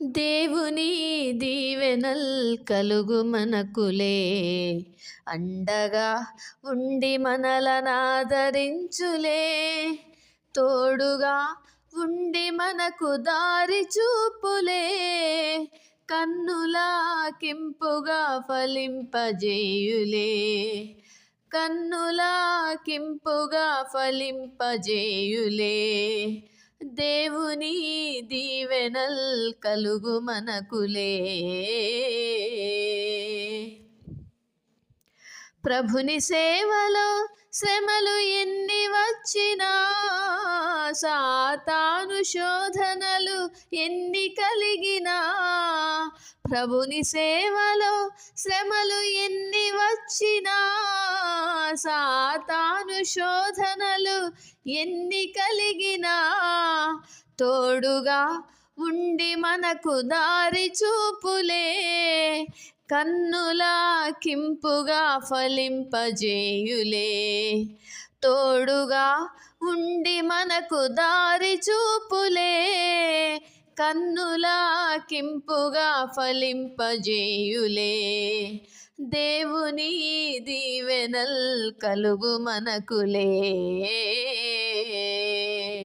దేవుని దీవెనల్ కలుగు మనకులే, అండగా ఉండి మనలనాదరించులే, తోడుగా ఉండి మనకు దారి చూపులే, కన్నులా కింపుగా ఫలింపజేయులే, కన్నులా కింపుగా ఫలింపజేయులే. దేవుని దీవెనల్ కలుగు మనకులే. ప్రభుని సేవలో శ్రమలు ఎన్ని వచ్చినా, సాతాను శోధనలు ఎన్ని కలిగినా, ప్రభుని సేవలో శ్రమలు ఎన్ని వచ్చినా, సాతాను శోధనలు ఎన్ని కలిగినా, తోడుగా ఉండి మనకు దారి చూపులే, కన్నులా కింపుగా ఫలింపజేయులే, తోడుగా ఉండి మనకు దారి చూపులే, కన్నులా కింపుగా ఫలింపజేయులే. దేవుని దీవెనల్ కలుగు మనకులే.